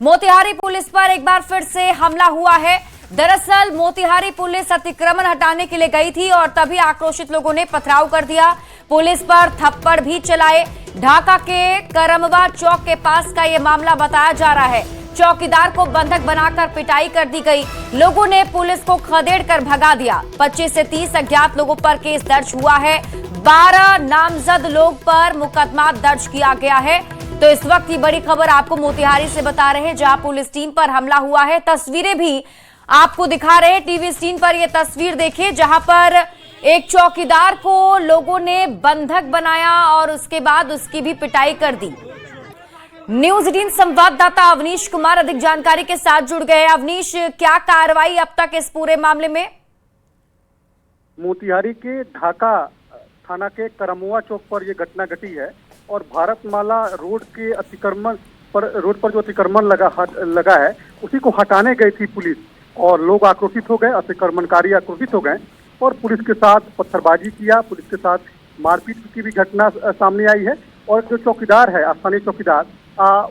Motihari police पर एक बार फिर से हमला हुआ है। दरअसल मोतिहारी पुलिस अतिक्रमण हटाने के लिए गई थी और तभी आक्रोशित लोगों ने पथराव कर दिया। पुलिस पर थप्पड़ भी चलाए। ढाका के करमवा चौक के पास का यह मामला बताया जा रहा है। चौकीदार को बंधक बनाकर पिटाई कर दी गई। लोगों ने पुलिस को खदेड़ कर भगा दिया। 25 से 30 अज्ञात लोगों पर केस दर्ज हुआ है। 12 नामजद लोग पर मुकदमा दर्ज किया गया है। तो इस वक्त की बड़ी खबर आपको मोतिहारी से बता रहे हैं, जहां पुलिस टीम पर हमला हुआ है। तस्वीरें भी आपको दिखा रहे हैं टीवी स्क्रीन पर। यह तस्वीर देखिए, जहां पर एक चौकीदार को लोगों ने बंधक बनाया और उसके बाद उसकी भी पिटाई कर दी। न्यूज 18 संवाददाता अवनीश कुमार अधिक जानकारी के साथ जुड़ गए। अवनीश, क्या कार्रवाई अब तक इस पूरे मामले में? मोतिहारी के ढाका थाना के करमुआ चौक पर यह घटना घटी है और भारतमाला रोड के अतिक्रमण पर जो अतिक्रमण लगा है उसी को हटाने गई थी पुलिस और लोग आक्रोशित हो गए। अतिक्रमणकारी आक्रोशित हो गए और पुलिस के साथ पत्थरबाजी किया। पुलिस के साथ मारपीट की भी घटना सामने आई है और जो चौकीदार है, स्थानीय चौकीदार,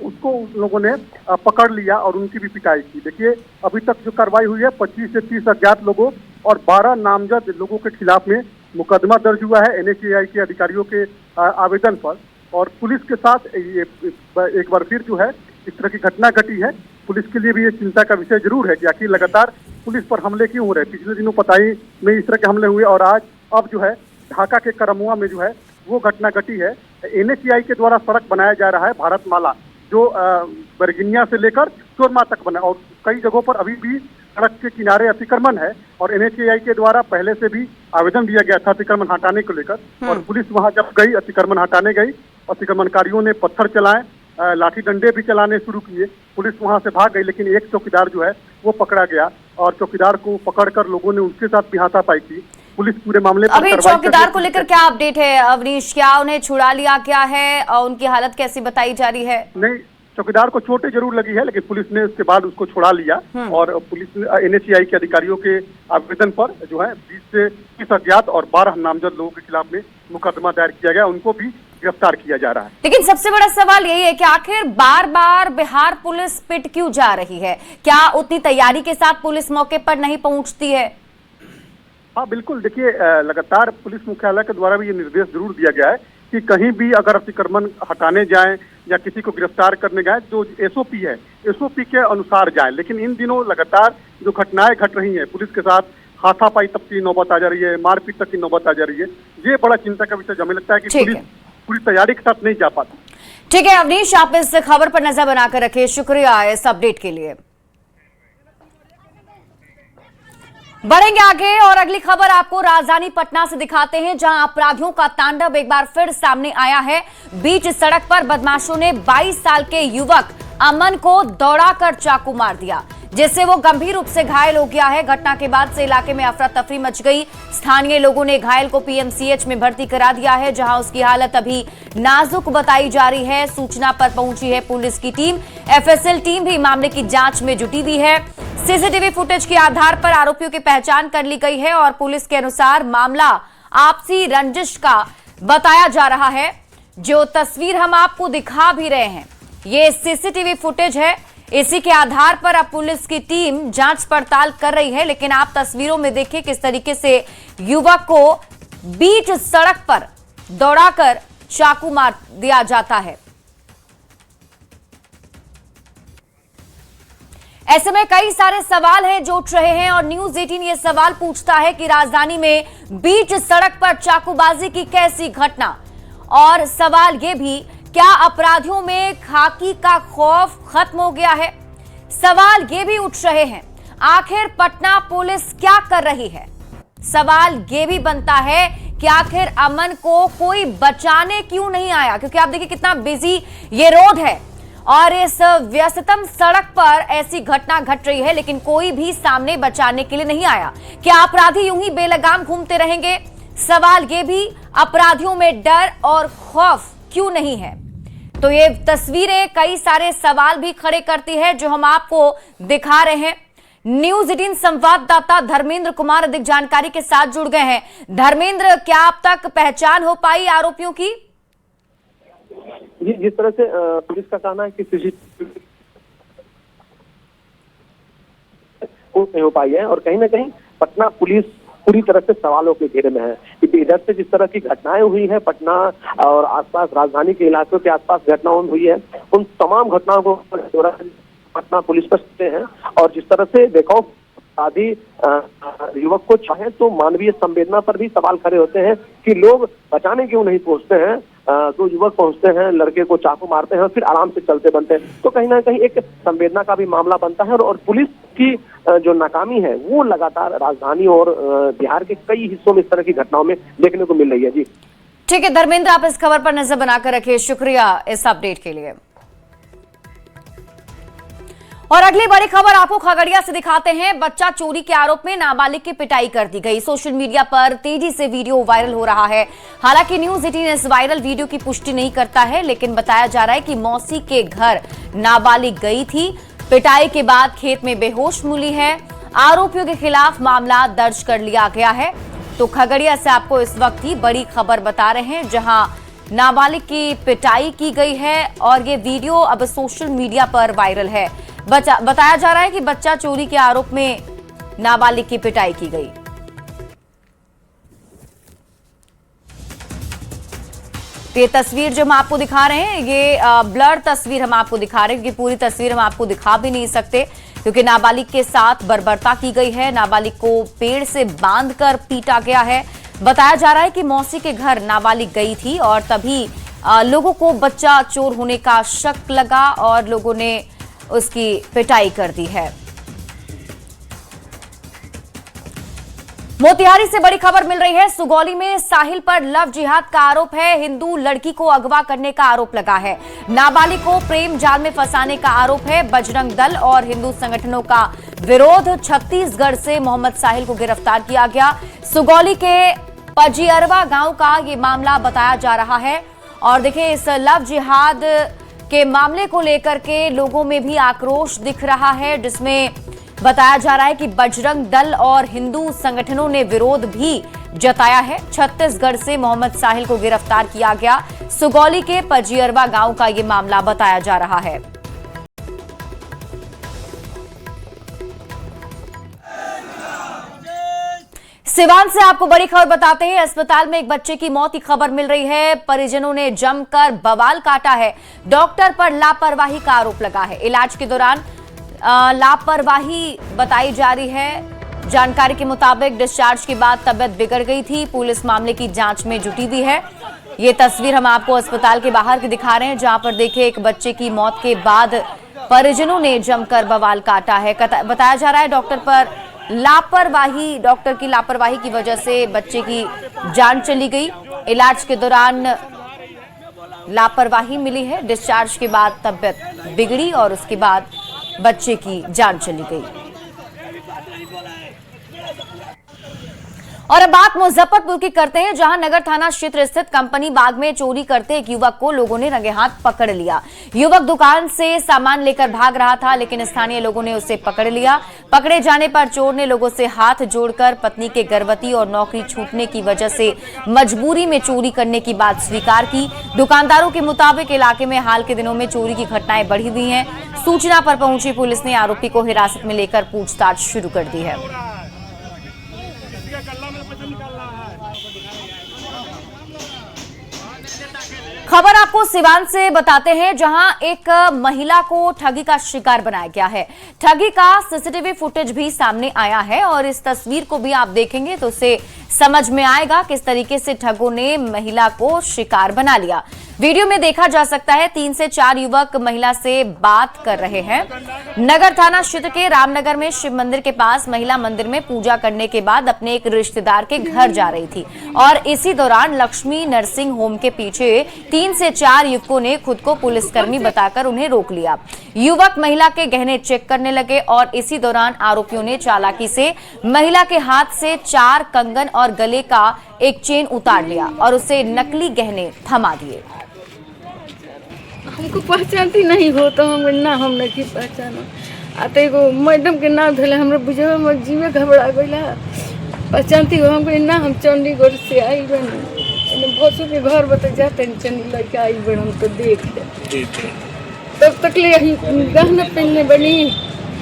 उसको उन लोगों ने पकड़ लिया और उनकी भी पिटाई की। देखिए, अभी तक जो कार्रवाई हुई है 25 से 30 अज्ञात लोगों और 12 नामजद लोगों के खिलाफ में मुकदमा दर्ज हुआ है NHAI के अधिकारियों के आवेदन पर। और पुलिस के साथ ये एक बार फिर जो है इस तरह की घटना घटी है। पुलिस के लिए भी ये चिंता का विषय जरूर है कि आखिर लगातार पुलिस पर हमले क्यों हो रहे हैं। पिछले दिनों पताई में इस तरह के हमले हुए और अब जो है ढाका के करमुआ में जो है वो घटना घटी है। NHAI के द्वारा सड़क बनाया जा रहा है भारतमाला, जो बरगिनिया से लेकर चोरमा तक बना और कई जगहों पर अभी भी सड़क के किनारे अतिक्रमण है और NHAI के द्वारा पहले से भी आवेदन दिया गया था अतिक्रमण हटाने को लेकर। और पुलिस वहां जब गई, अतिक्रमण हटाने गई, अतिक्रमणकारियों ने पत्थर चलाए, लाठी डंडे भी चलाने शुरू किए। पुलिस वहां से भाग गई, लेकिन एक चौकीदार जो है वो पकड़ा गया और चौकीदार को पकड़कर लोगों ने उसके साथ भी हाथापाई की। पुलिस पूरे मामले पर अभी चौकीदार को लेकर क्या अपडेट है अवनीश? क्या उन्हें छुड़ा लिया गया है और उनकी हालत कैसी बताई जा रही है? नहीं, चौकीदार को चोटें जरूर लगी है, लेकिन पुलिस ने उसके बाद उसको छुड़ा लिया और पुलिस ने NHAI के अधिकारियों के आवेदन पर जो है 20 से 30 अज्ञात और 12 नामजद लोगों के खिलाफ में मुकदमा दायर किया गया। उनको भी गिरफ्तार किया जा रहा है। लेकिन सबसे बड़ा सवाल यही है कि आखिर बार बार बिहार पुलिस पिट क्यों जा रही है? क्या उतनी तैयारी के साथ पुलिस मौके पर नहीं पहुंचती है? हाँ बिल्कुल, देखिए, लगातार पुलिस मुख्यालय के द्वारा भी ये निर्देश जरूर दिया गया है कि कहीं भी अगर अतिक्रमण हटाने जाएं या किसी को गिरफ्तार करने जाएं तो SOP है, SOP के अनुसार जाएं। लेकिन इन दिनों लगातार जो घटनाएं घट रही हैं, पुलिस के साथ हाथापाई तक की नौबत आ जा रही है, मारपीट तक की नौबत आ जा रही है। ये बड़ा चिंता का विषय हमें लगता है कि पुलिस पूरी तैयारी के साथ नहीं जा पाती। ठीक है अवनीश, आप इस खबर पर नजर बनाकर रखिए। शुक्रिया इस अपडेट के लिए। बढ़ेंगे आगे और अगली खबर आपको राजधानी पटना से दिखाते हैं, जहां अपराधियों का तांडव एक बार फिर सामने आया है। बीच सड़क पर बदमाशों ने 22 साल के युवक अमन को दौड़ाकर चाकू मार दिया, जिससे वो गंभीर रूप से घायल हो गया है। घटना के बाद से इलाके में अफरा तफरी मच गई। स्थानीय लोगों ने घायल को PMCH में भर्ती करा दिया है, जहां उसकी हालत अभी नाजुक बताई जा रही है। सूचना पर पहुंची है पुलिस की टीम। FSL टीम भी मामले की जांच में जुटी हुई है। CCTV फुटेज के आधार पर आरोपियों की पहचान कर ली गई है और पुलिस के अनुसार मामला आपसी रंजिश का बताया जा रहा है। जो तस्वीर हम आपको दिखा भी रहे हैं, ये CCTV फुटेज है। इसी के आधार पर अब पुलिस की टीम जांच पड़ताल कर रही है। लेकिन आप तस्वीरों में देखिए किस तरीके से युवक को बीच सड़क पर दौड़ाकर चाकू मार दिया जाता है। ऐसे में कई सारे सवाल हैं जो उठ रहे हैं और न्यूज 18 ये सवाल पूछता है कि राजधानी में बीच सड़क पर चाकूबाजी की कैसी घटना। और सवाल ये भी, क्या अपराधियों में खाकी का खौफ खत्म हो गया है? सवाल ये भी उठ रहे हैं, आखिर पटना पुलिस क्या कर रही है? सवाल ये भी बनता है कि आखिर अमन को कोई बचाने क्यों नहीं आया? क्योंकि आप देखिए कितना बिजी ये रोड है और इस व्यस्ततम सड़क पर ऐसी घटना घट रही है, लेकिन कोई भी सामने बचाने के लिए नहीं आया। क्या अपराधी यूं ही बेलगाम घूमते रहेंगे? सवाल ये भी, अपराधियों में डर और खौफ क्यों नहीं है? तो ये तस्वीरें कई सारे सवाल भी खड़े करती है जो हम आपको दिखा रहे हैं। न्यूज 18 संवाददाता धर्मेंद्र कुमार अधिक जानकारी के साथ जुड़ गए हैं। धर्मेंद्र, क्या अब तक पहचान हो पाई आरोपियों की? जिस तरह से पुलिस का कहना है कि नहीं हो पाई है और कहीं ना कहीं पटना पुलिस पूरी तरह से सवालों के घेरे में है, क्योंकि इधर से जिस तरह की घटनाएं हुई है पटना और आसपास राजधानी के इलाकों के आसपास घटनाएं हुई है, उन तमाम घटनाओं को पटना पुलिस पर सकते हैं। और जिस तरह से देखो आदि युवक को चाहे तो मानवीय संवेदना पर भी सवाल खड़े होते हैं कि लोग बचाने क्यों नहीं पहुंचते हैं। तो युवक पहुंचते हैं, लड़के को चाकू मारते हैं और फिर आराम से चलते बनते हैं। तो कहीं ना कहीं एक संवेदना का भी मामला बनता है और पुलिस की जो नाकामी है वो लगातार राजधानी और बिहार के कई हिस्सों में इस तरह की घटनाओं में देखने को मिल रही है। जी ठीक है धर्मेंद्र, आप इस खबर पर नजर बनाकर रखिए, शुक्रिया इस अपडेट के लिए। और अगली बड़ी खबर आपको खगड़िया से दिखाते हैं। बच्चा चोरी के आरोप में नाबालिग की पिटाई कर दी गई। सोशल मीडिया पर तेजी से वीडियो वायरल हो रहा है। हालांकि न्यूज 18 इस वायरल वीडियो की पुष्टि नहीं करता है, लेकिन बताया जा रहा है कि मौसी के घर नाबालिग गई थी, पिटाई के बाद खेत में बेहोश मिली है। आरोपियों के खिलाफ मामला दर्ज कर लिया गया है। तो खगड़िया से आपको इस वक्त ही बड़ी खबर बता रहे हैं, जहां नाबालिग की पिटाई की गई है और ये वीडियो अब सोशल मीडिया पर वायरल है। बताया जा रहा है कि बच्चा चोरी के आरोप में नाबालिग की पिटाई की गई। ये तस्वीर जो हम आपको दिखा रहे हैं, ये ब्लर तस्वीर हम आपको दिखा रहे हैं, क्योंकि पूरी तस्वीर हम आपको दिखा भी नहीं सकते, क्योंकि नाबालिग के साथ बर्बरता की गई है। नाबालिग को पेड़ से बांधकर पीटा गया है। बताया जा रहा है कि मौसी के घर नाबालिग गई थी और तभी लोगों को बच्चा चोर होने का शक लगा और लोगों ने उसकी पिटाई कर दी है। मोतिहारी से बड़ी खबर मिल रही है। सुगौली में साहिल पर लव जिहाद का आरोप है। हिंदू लड़की को अगवा करने का आरोप लगा है। नाबालिग को प्रेम जाल में फंसाने का आरोप है। बजरंग दल और हिंदू संगठनों का विरोध। छत्तीसगढ़ से मोहम्मद साहिल को गिरफ्तार किया गया। सुगौली के पजियरवा गांव का ये मामला बताया जा रहा है। और देखिए, इस लव जिहाद के मामले को लेकर के लोगों में भी आक्रोश दिख रहा है, जिसमें बताया जा रहा है कि बजरंग दल और हिंदू संगठनों ने विरोध भी जताया है। छत्तीसगढ़ से मोहम्मद साहिल को गिरफ्तार किया गया। सुगौली के पजियरवा गांव का यह मामला बताया जा रहा है। सिवान से आपको बड़ी खबर बताते हैं। अस्पताल में एक बच्चे की मौत की खबर मिल रही है। परिजनों ने जमकर बवाल काटा है। डॉक्टर पर लापरवाही का आरोप लगा है। इलाज के दौरान लापरवाही बताई जा रही है। जानकारी के मुताबिक डिस्चार्ज के बाद तबीयत बिगड़ गई थी। पुलिस मामले की जांच में जुटी हुई है। ये तस्वीर हम आपको अस्पताल के बाहर की दिखा रहे हैं, जहां पर देखिए एक बच्चे की मौत के बाद परिजनों ने जमकर बवाल काटा है। बताया जा रहा है डॉक्टर की लापरवाही की वजह से बच्चे की जान चली गई। इलाज के दौरान लापरवाही मिली है। डिस्चार्ज के बाद तबीयत बिगड़ी और उसके बाद बच्चे की जान चली गई। और अब बात मुजफ्फरपुर की करते हैं, जहां नगर थाना क्षेत्र स्थित कंपनी बाग में चोरी करते एक युवक को लोगों ने रंगे हाथ पकड़ लिया। युवक दुकान से सामान लेकर भाग रहा था, लेकिन स्थानीय लोगों ने उसे पकड़ लिया। पकड़े जाने पर चोर ने लोगों से हाथ जोड़कर पत्नी के गर्भवती और नौकरी छूटने की वजह से मजबूरी में चोरी करने की बात स्वीकार की। दुकानदारों के मुताबिक इलाके में हाल के दिनों में चोरी की घटनाएं बढ़ी हुई हैं। सूचना पर पहुंची पुलिस ने आरोपी को हिरासत में लेकर पूछताछ शुरू कर दी है। खबर आपको सिवान से बताते हैं, जहां एक महिला को ठगी का शिकार बनाया गया है। ठगी का सीसीटीवी फुटेज भी सामने आया है और इस तस्वीर को भी आप देखेंगे तो उसे समझ में आएगा किस तरीके से ठगों ने महिला को शिकार बना लिया। वीडियो में देखा जा सकता है 3 से 4 युवक महिला से बात कर रहे हैं। नगर थाना क्षेत्र के रामनगर में शिव मंदिर के पास महिला मंदिर में पूजा करने के बाद अपने एक रिश्तेदार के घर जा रही थी और इसी दौरान लक्ष्मी नर्सिंग होम के पीछे 3 से 4 युवकों ने खुद को पुलिसकर्मी बताकर उन्हें रोक लिया। युवक महिला के गहने चेक करने लगे और इसी दौरान आरोपियों ने चालाकी से महिला के हाथ से 4 कंगन और गले का एक चेन उतार लिया और उसे नकली गहने थमा दिए। हमको पहचानती नहीं हो तो हम नहीं पहचाना आते को मैडम के नाम धले हमरा बुझे में जीवे घबरा गइला। पहचानती हो हमको इन्ना हम चंडीगढ़ से आई बन भोसू के घर बता जाते चंडी लड़के आई बन हम तो देख ले तब तक ले गहना पहनने बनी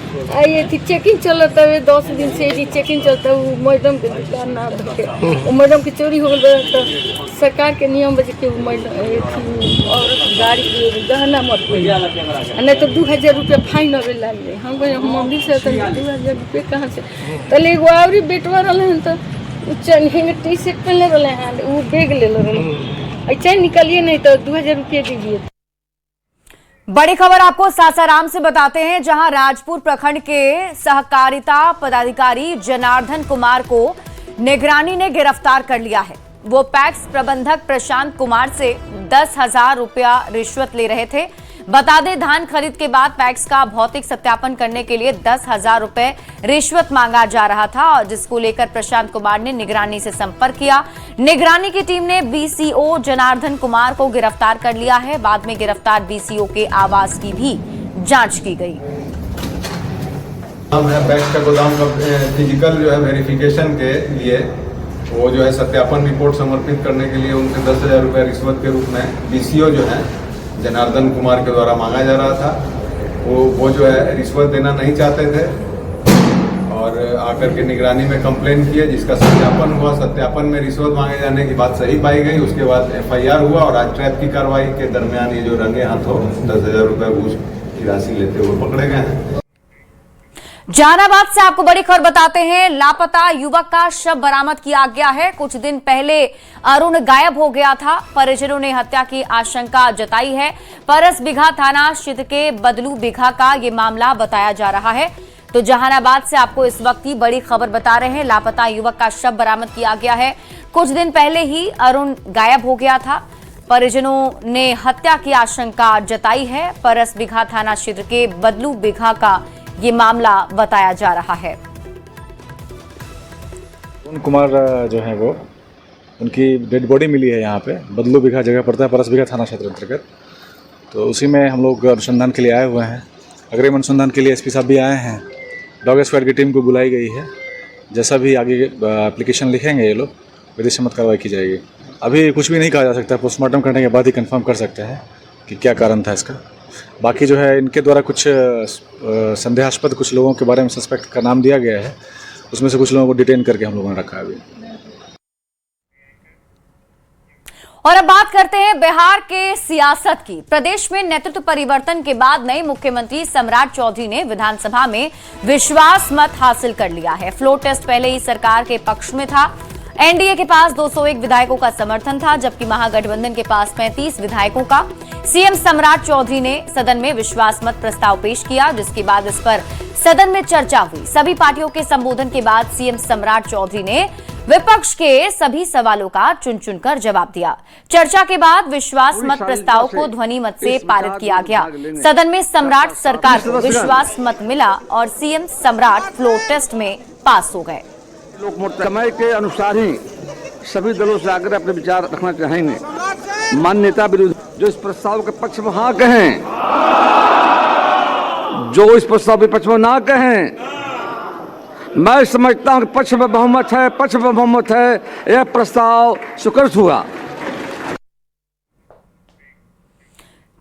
ये थी चेकिंग चलता है 10 दिन से ये चेकिंग चलता है। वो मैडम के दुकान ना धके वो मैडम की चोरी हो गई तो सरकार के नियम बजे के मैडम और गाड़ी के गहना मत नहीं तो 2000 रुपया फाइन अवे लागे। हम मंदिर से 2000 रुपये कहाँ से तले एगो और बेटवा रहे हैं तो चैन टी शर्ट पहनले रहे हैं वो बैग ले रहे चैन निकालिए नहीं तो 2000 रुपये दीजिए। बड़ी खबर आपको सासाराम से बताते हैं, जहां राजपुर प्रखंड के सहकारिता पदाधिकारी जनार्दन कुमार को निगरानी ने गिरफ्तार कर लिया है। वो पैक्स प्रबंधक प्रशांत कुमार से 10,000 रुपया रिश्वत ले रहे थे। बता दें, धान खरीद के बाद पैक्स का भौतिक सत्यापन करने के लिए 10,000 रुपए रिश्वत मांगा जा रहा था और जिसको लेकर प्रशांत कुमार ने निगरानी से संपर्क किया। निगरानी की टीम ने बीसीओ जनार्दन कुमार को गिरफ्तार कर लिया है। बाद में गिरफ्तार बीसीओ के आवास की भी जांच की गई। पैक्स का गोदाम का फिजिकल जो है वेरिफिकेशन के लिए वो जो है सत्यापन रिपोर्ट समर्पित करने के लिए उनसे 10,000 रुपये रिश्वत के रूप में बीसीओ जो है जनार्दन कुमार के द्वारा मांगा जा रहा था। वो जो है रिश्वत देना नहीं चाहते थे और आकर के निगरानी में कंप्लेन किए, जिसका सत्यापन हुआ। सत्यापन में रिश्वत मांगे जाने की बात सही पाई गई। उसके बाद एफआईआर हुआ और आज ट्रैप की कार्रवाई के दरमियान ये जो रंगे हाथों 10,000 रुपये घूस की राशि लेते हुए पकड़े गए हैं। जहानाबाद से आपको बड़ी खबर बताते हैं, लापता युवक का शव बरामद किया गया है। कुछ दिन पहले अरुण गायब हो गया था। परिजनों ने हत्या की आशंका जताई है। परस बिघा थाना क्षेत्र के बदलू बिघा का ये मामला बताया जा रहा है। तो जहानाबाद से आपको इस वक्त की बड़ी खबर बता रहे हैं, लापता युवक का शव बरामद किया गया है। कुछ दिन पहले ही अरुण गायब हो गया था। परिजनों ने हत्या की आशंका जताई है। परस बिघा थाना क्षेत्र के बदलू बिघा का ये मामला बताया जा रहा है। अरुण कुमार जो है वो उनकी डेड बॉडी मिली है यहाँ पे, बदलू बिघा जगह पड़ता है, परस बिघा थाना क्षेत्र अंतर्गत। तो उसी में हम लोग अनुसंधान के लिए आए हुए हैं। अग्रिम अनुसंधान के लिए एसपी साहब भी आए हैं। डॉग स्क्वाड की टीम को बुलाई गई है। जैसा भी आगे एप्लीकेशन लिखेंगे ये लोग, विधि सम्मत कार्रवाई की जाएगी। अभी कुछ भी नहीं कहा जा सकता, पोस्टमार्टम करने के बाद ही कंफर्म कर सकते हैं कि क्या कारण था इसका। बाकी जो है इनके द्वारा कुछ संदेहास्पद कुछ लोगों के बारे में सस्पेक्ट का नाम दिया गया है, उसमें से कुछ लोगों को डिटेन करके हम लोगों ने रखा है अभी। और अब बात करते हैं बिहार के सियासत की। प्रदेश में नेतृत्व परिवर्तन के बाद नए मुख्यमंत्री सम्राट चौधरी ने विधानसभा में विश्वास मत हासिल कर लिया है। फ्लोर टेस्ट पहले ही सरकार के पक्ष में था। एनडीए के पास 201 विधायकों का समर्थन था, जबकि महागठबंधन के पास 35 विधायकों का। सीएम सम्राट चौधरी ने सदन में विश्वास मत प्रस्ताव पेश किया, जिसके बाद इस पर सदन में चर्चा हुई। सभी पार्टियों के संबोधन के बाद सीएम सम्राट चौधरी ने विपक्ष के सभी सवालों का चुन चुनकर जवाब दिया। चर्चा के बाद विश्वास मत प्रस्ताव को ध्वनि मत से पारित किया गया। सदन में सम्राट सरकार को विश्वास मत मिला और सीएम सम्राट फ्लोर टेस्ट में पास हो गए। समय के अनुसार ही सभी दलों से आकर अपने विचार रखना चाहेंगे। मान्य नेता विरोधी जो इस प्रस्ताव के पक्ष में हाँ कहें, जो इस प्रस्ताव के पक्ष में ना कहें, मैं समझता हूं कि पक्ष में बहुमत है, पक्ष में बहुमत है, यह प्रस्ताव स्वीकृत हुआ।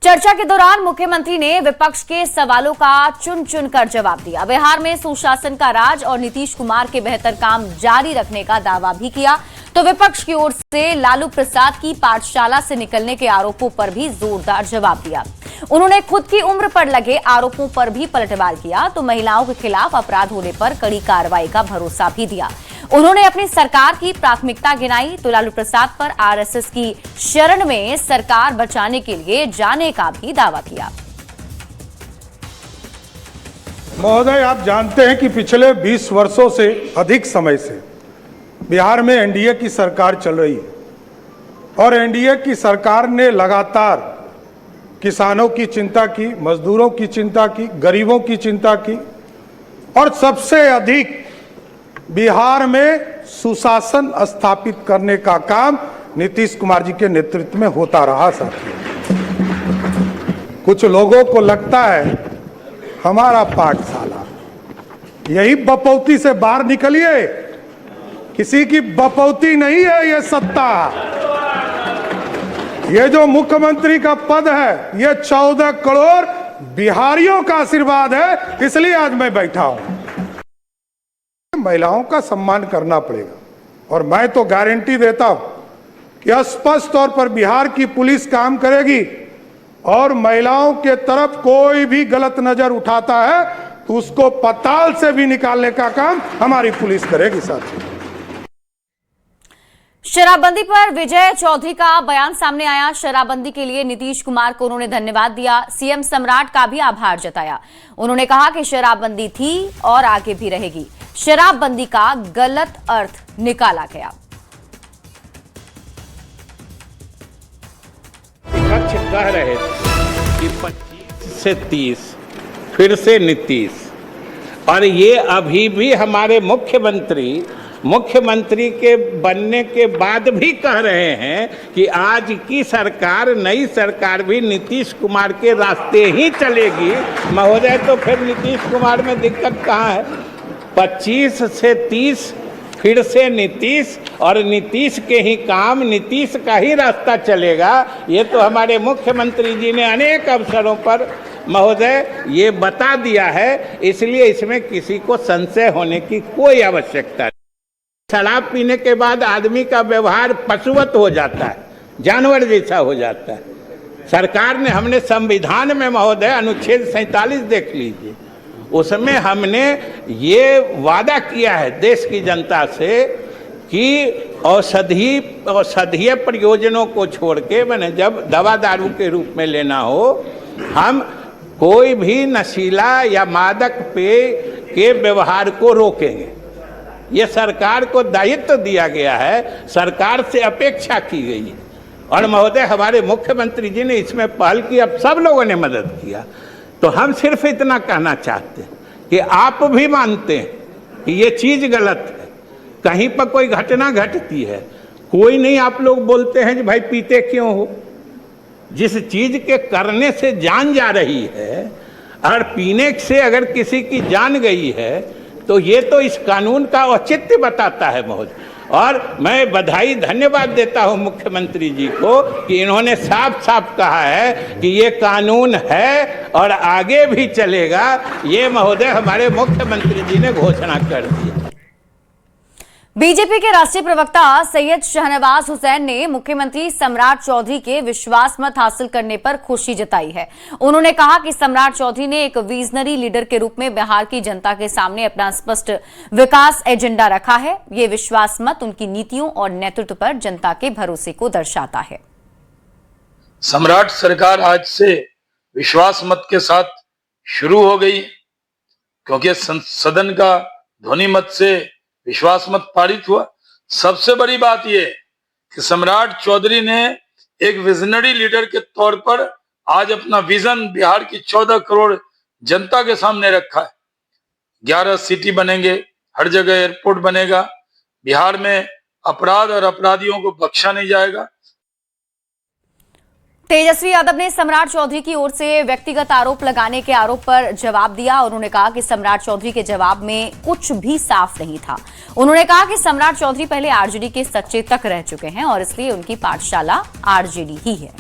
चर्चा के दौरान मुख्यमंत्री ने विपक्ष के सवालों का चुन चुनकर जवाब दिया। बिहार में सुशासन का राज और नीतीश कुमार के बेहतर काम जारी रखने का दावा भी किया। तो विपक्ष की ओर से लालू प्रसाद की पाठशाला से निकलने के आरोपों पर भी जोरदार जवाब दिया। उन्होंने खुद की उम्र पर लगे आरोपों पर भी पलटवार किया। तो महिलाओं के खिलाफ अपराध होने पर कड़ी कार्रवाई का भरोसा भी दिया। उन्होंने अपनी सरकार की प्राथमिकता गिनाई। तो लालू प्रसाद पर आरएसएस की शरण में सरकार बचाने के लिए जाने का भी दावा किया। महोदय, आप जानते हैं कि पिछले 20 वर्षों से अधिक समय से बिहार में एनडीए की सरकार चल रही है और एनडीए की सरकार ने लगातार किसानों की चिंता की, मजदूरों की चिंता की, गरीबों की चिंता की और सबसे अधिक बिहार में सुशासन स्थापित करने का काम नीतीश कुमार जी के नेतृत्व में होता रहा। साथियों, कुछ लोगों को लगता है हमारा पाठशाला, यही बपौती से बाहर निकलिए। किसी की बपौती नहीं है ये सत्ता। ये जो मुख्यमंत्री का पद है, ये 14 करोड़ बिहारियों का आशीर्वाद है, इसलिए आज मैं बैठा हूं। महिलाओं का सम्मान करना पड़ेगा और मैं तो गारंटी देता हूं कि स्पष्ट तौर पर बिहार की पुलिस काम करेगी और महिलाओं के तरफ कोई भी गलत नजर उठाता है तो उसको पताल से भी निकालने का काम हमारी पुलिस करेगी। साथियों, शराबबंदी पर विजय चौधरी का बयान सामने आया। शराबबंदी के लिए नीतीश कुमार को उन्होंने धन्यवाद दिया। सीएम सम्राट का भी आभार जताया। उन्होंने कहा कि शराबबंदी थी और आगे भी रहेगी। शराबबंदी का गलत अर्थ निकाला गया। विपक्ष कह रहे थे कि 25 से 30 फिर से नीतीश, और ये अभी भी हमारे मुख्यमंत्री के बनने के बाद भी कह रहे हैं कि आज की सरकार, नई सरकार भी नीतीश कुमार के रास्ते ही चलेगी। महोदय, तो फिर नीतीश कुमार में दिक्कत कहाँ है? 25 से 30 फिर से नीतीश, और नीतीश के ही काम, नीतीश का ही रास्ता चलेगा। ये तो हमारे मुख्यमंत्री जी ने अनेक अवसरों पर महोदय ये बता दिया है, इसलिए इसमें किसी को संशय होने की कोई आवश्यकता नहीं। शराब पीने के बाद आदमी का व्यवहार पशुवत हो जाता है, जानवर जैसा हो जाता है। सरकार ने, हमने संविधान में महोदय अनुच्छेद 47 देख लीजिए, उसमें हमने ये वादा किया है देश की जनता से कि औषधीय प्रयोजनों को छोड़ के, मैंने जब दवा दारू के रूप में लेना हो, हम कोई भी नशीला या मादक पेय के व्यवहार को रोकेंगे। ये सरकार को दायित्व दिया गया है, सरकार से अपेक्षा की गई है। और महोदय, हमारे मुख्यमंत्री जी ने इसमें पहल की, अब सब लोगों ने मदद किया। तो हम सिर्फ इतना कहना चाहते हैं कि आप भी मानते हैं कि ये चीज़ गलत है, कहीं पर कोई घटना घटती है, कोई नहीं आप लोग बोलते हैं कि भाई पीते क्यों हो। जिस चीज़ के करने से जान जा रही है और पीने से अगर किसी की जान गई है तो ये तो इस कानून का औचित्य बताता है महोदय। और मैं बधाई, धन्यवाद देता हूं मुख्यमंत्री जी को कि इन्होंने साफ साफ कहा है कि ये कानून है और आगे भी चलेगा। ये महोदय हमारे मुख्यमंत्री जी ने घोषणा कर दी। बीजेपी के राष्ट्रीय प्रवक्ता सैयद शाहनवाज हुसैन ने मुख्यमंत्री सम्राट चौधरी के विश्वास मत हासिल करने पर खुशी जताई है। उन्होंने कहा कि सम्राट चौधरी ने एक विजनरी लीडर के रूप में बिहार की जनता के सामने अपना स्पष्ट विकास एजेंडा रखा है। ये विश्वास मत उनकी नीतियों और नेतृत्व पर जनता के भरोसे को दर्शाता है। सम्राट सरकार आज से विश्वास मत के साथ शुरू हो गई, क्योंकि सदन का ध्वनि मत से विश्वास मत पारित हुआ। सबसे बड़ी बात यह कि सम्राट चौधरी ने एक विजनरी लीडर के तौर पर आज अपना विजन बिहार की 14 करोड़ जनता के सामने रखा है। 11 सिटी बनेंगे, हर जगह एयरपोर्ट बनेगा, बिहार में अपराध और अपराधियों को बख्शा नहीं जाएगा। तेजस्वी यादव ने सम्राट चौधरी की ओर से व्यक्तिगत आरोप लगाने के आरोप पर जवाब दिया। उन्होंने कहा कि सम्राट चौधरी के जवाब में कुछ भी साफ नहीं था। उन्होंने कहा कि सम्राट चौधरी पहले आरजेडी के सचेतक रह चुके हैं और इसलिए उनकी पाठशाला आरजेडी ही है।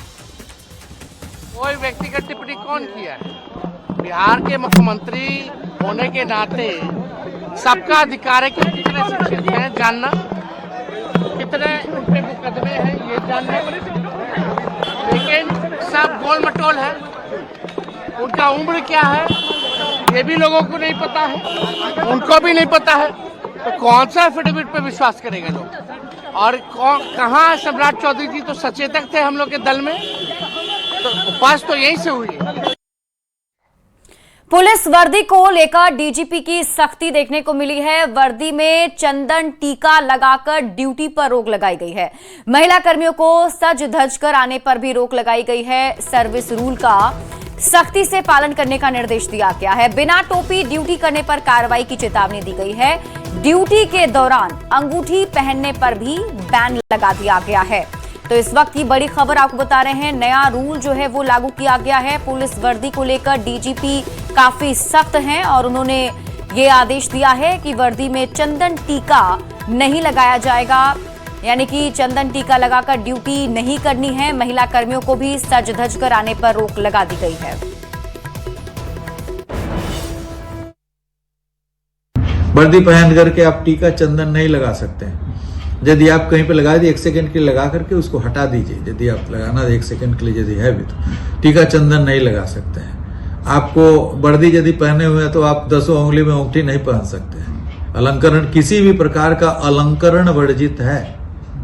कोई व्यक्तिगत टिप्पणी कौन किया है? बिहार के मुख्यमंत्री होने के नाते सबका अधिकार है कि कितने शिक्षित हैं जानना, कितने उन पे मुकदमे हैं ये जानना, लेकिन सब गोल मटोल है। उनका उम्र क्या है ये भी लोगों को नहीं पता है, उनको भी नहीं पता है, तो कौन सा एफिडेविट पे विश्वास करेंगे लोग? और कहाँ सम्राट चौधरी जी तो सचेतक थे हम लोग के दल में, तो उपवास तो यहीं से हुई है। पुलिस वर्दी को लेकर डीजीपी की सख्ती देखने को मिली है। वर्दी में चंदन टीका लगाकर ड्यूटी पर रोक लगाई गई है। महिला कर्मियों को सज धज कर आने पर भी रोक लगाई गई है। सर्विस रूल का सख्ती से पालन करने का निर्देश दिया गया है। बिना टोपी ड्यूटी करने पर कार्रवाई की चेतावनी दी गई है। ड्यूटी के दौरान अंगूठी पहनने पर भी बैन लगा दिया गया है। तो इस वक्त की बड़ी खबर आपको बता रहे हैं, नया रूल जो है वो लागू किया गया है। पुलिस वर्दी को लेकर डीजीपी काफी सख्त हैं और उन्होंने ये आदेश दिया है कि वर्दी में चंदन टीका नहीं लगाया जाएगा, यानी कि चंदन टीका लगाकर ड्यूटी नहीं करनी है। महिला कर्मियों को भी सज धज कर आने पर रोक लगा दी गई है। वर्दी पहन करके आप टीका चंदन नहीं लगा सकते हैं। यदि आप कहीं पे लगा दिए 1 सेकंड के लिए लगा करके उसको हटा दीजिए। यदि आप लगाना 1 सेकंड के लिए यदि है भी तो टीका चंदन नहीं लगा सकते हैं। आपको वर्दी यदि पहने हुए हैं तो आप 10 उंगली में अंगूठी नहीं पहन सकते हैं। अलंकरण, किसी भी प्रकार का अलंकरण वर्जित है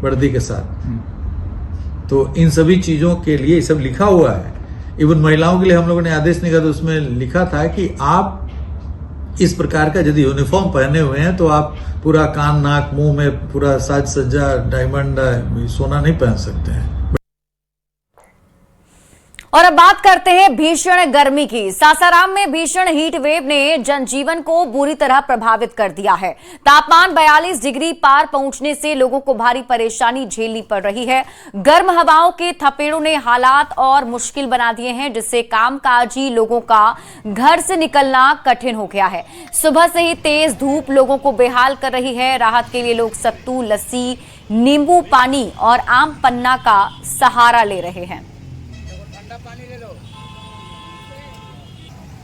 वर्दी के साथ। तो इन सभी चीजों के लिए सब लिखा हुआ है। इवन महिलाओं के लिए हम लोगों ने आदेश निकाला तो उसमें लिखा था कि आप इस प्रकार का यदि यूनिफॉर्म पहने हुए हैं तो आप पूरा कान नाक मुंह में पूरा साज सज्जा डायमंड सोना नहीं पहन सकते हैं। और अब बात करते हैं भीषण गर्मी की। सासाराम में भीषण हीट वेव ने जनजीवन को बुरी तरह प्रभावित कर दिया है। तापमान 42 डिग्री पार पहुंचने से लोगों को भारी परेशानी झेलनी पड़ रही है। गर्म हवाओं के थपेड़ों ने हालात और मुश्किल बना दिए हैं, जिससे कामकाजी लोगों का घर से निकलना कठिन हो गया है। सुबह से ही तेज धूप लोगों को बेहाल कर रही है। राहत के लिए लोग सत्तू, लस्सी, नींबू पानी और आम पन्ना का सहारा ले रहे हैं।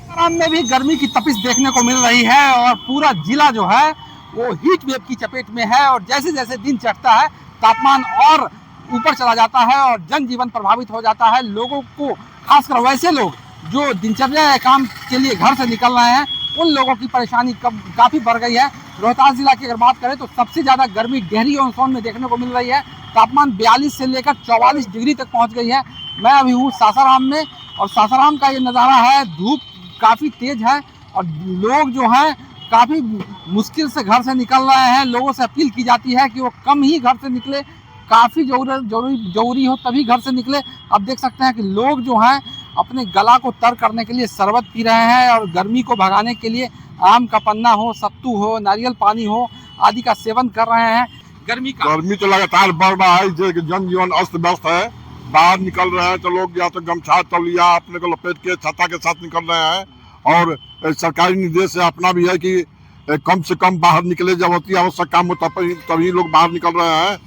सासाराम में भी गर्मी की तपिश देखने को मिल रही है और पूरा जिला जो है वो हीट वेव की चपेट में है। और जैसे जैसे दिन चढ़ता है तापमान और ऊपर चला जाता है और जनजीवन प्रभावित हो जाता है। लोगों को, खासकर वैसे लोग जो दिनचर्या काम के लिए घर से निकल रहे हैं, उन लोगों की परेशानी काफ़ी बढ़ गई है। रोहतास जिला की अगर बात करें तो सबसे ज़्यादा गर्मी डेहरी और सोन में देखने को मिल रही है। तापमान 42 से लेकर 44 डिग्री तक पहुँच गई है। मैं अभी हूँ सासाराम में और सासाराम का ये नज़ारा है। धूप काफ़ी तेज है और लोग जो हैं काफ़ी मुश्किल से घर से निकल रहे हैं। लोगों से अपील की जाती है कि वो कम ही घर से निकले, काफ़ी जरूरी हो तभी घर से निकले। आप देख सकते हैं कि लोग जो हैं अपने गला को तर करने के लिए शरबत पी रहे हैं और गर्मी को भगाने के लिए आम का पन्ना हो, सत्तू हो, नारियल पानी हो आदि का सेवन कर रहे हैं। गर्मी तो लगातार बढ़ रहा है। जनजीवन अस्त व्यस्त है। बाहर निकल रहे हैं तो लोग या तो गमछा तौलिया अपने को लपेट के छाता के साथ निकल रहे हैं। और सरकारी निर्देश से अपना भी है कि कम से कम बाहर निकले, जब होती है आवश्यक काम हो तभी लोग बाहर निकल रहे हैं।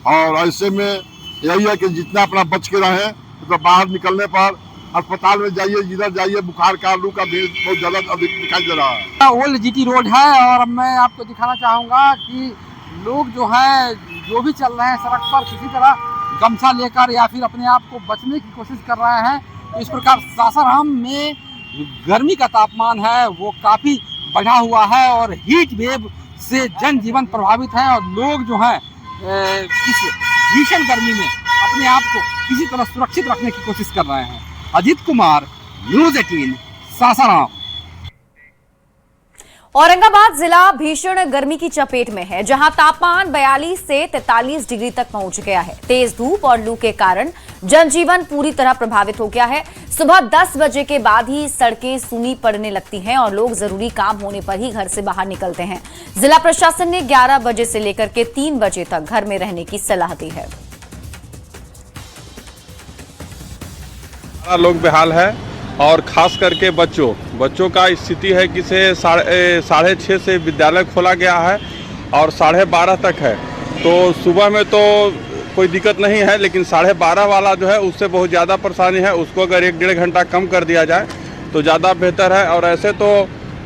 और ऐसे में यही है कि जितना अपना बच के रहें, तो बाहर निकलने पर अस्पताल में जाइए, जिधर जाइए बुखार का, लू का भीड़ बहुत ज़्यादा अधिक दिखाई दे रहा है। ओल्ड जीटी रोड है और मैं आपको दिखाना चाहूँगा कि लोग जो है जो भी चल रहे हैं सड़क पर किसी तरह गमछा लेकर या फिर अपने आप को बचने की कोशिश कर रहे हैं। तो इस प्रकार सासाराम में गर्मी का तापमान है वो काफ़ी बढ़ा हुआ है और हीट वेव से जनजीवन प्रभावित है और लोग जो हैं इस भीषण गर्मी में अपने आप को किसी तरह सुरक्षित रखने की कोशिश कर रहे हैं। अजीत कुमार, न्यूज़ 18, सासाराम। औरंगाबाद जिला भीषण गर्मी की चपेट में है, जहां तापमान 42 से 43 डिग्री तक पहुंच गया है। तेज धूप और लू के कारण जनजीवन पूरी तरह प्रभावित हो गया है। सुबह 10 बजे के बाद ही सड़कें सूनी पड़ने लगती हैं और लोग जरूरी काम होने पर ही घर से बाहर निकलते हैं। जिला प्रशासन ने 11 बजे से लेकर के 3 बजे तक घर में रहने की सलाह दी है। लोग बेहाल है और खास करके बच्चों का स्थिति है कि से 6:30 से विद्यालय खोला गया है और 12:30 तक है। तो सुबह में तो कोई दिक्कत नहीं है, लेकिन 12:30 वाला जो है उससे बहुत ज़्यादा परेशानी है। उसको अगर 1-1.5 घंटा कम कर दिया जाए तो ज़्यादा बेहतर है। और ऐसे तो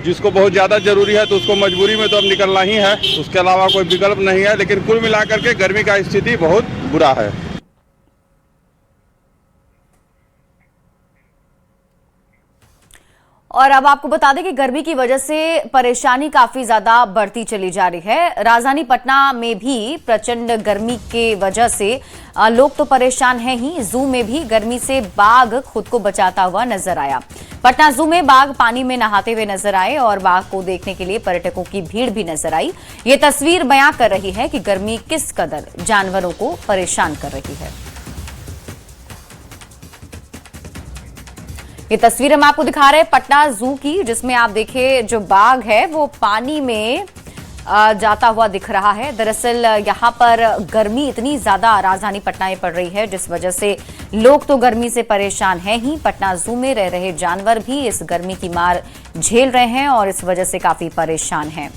जिसको बहुत ज़्यादा ज़रूरी है तो उसको मजबूरी में तो अब निकलना ही है, उसके अलावा कोई विकल्प नहीं है। लेकिन कुल मिलाकर के गर्मी का स्थिति बहुत बुरा है। और अब आपको बता दें कि गर्मी की वजह से परेशानी काफी ज्यादा बढ़ती चली जा रही है। राजधानी पटना में भी प्रचंड गर्मी के वजह से लोग तो परेशान हैं ही। जू में भी गर्मी से बाघ खुद को बचाता हुआ नजर आया। पटना जू में बाघ पानी में नहाते हुए नजर आए और बाघ को देखने के लिए पर्यटकों की भीड़ भी नजर आई। ये तस्वीर बयां कर रही है कि गर्मी किस कदर जानवरों को परेशान कर रही है। ये तस्वीर हम आपको दिखा रहे हैं पटना जू की, जिसमें आप देखिए जो बाघ है वो पानी में जाता हुआ दिख रहा है। दरअसल यहाँ पर गर्मी इतनी ज्यादा राजधानी पटना में पड़ रही है जिस वजह से लोग तो गर्मी से परेशान हैं ही। पटना जू में रह रहे जानवर भी इस गर्मी की मार झेल रहे हैं और इस वजह से काफी परेशान हैं।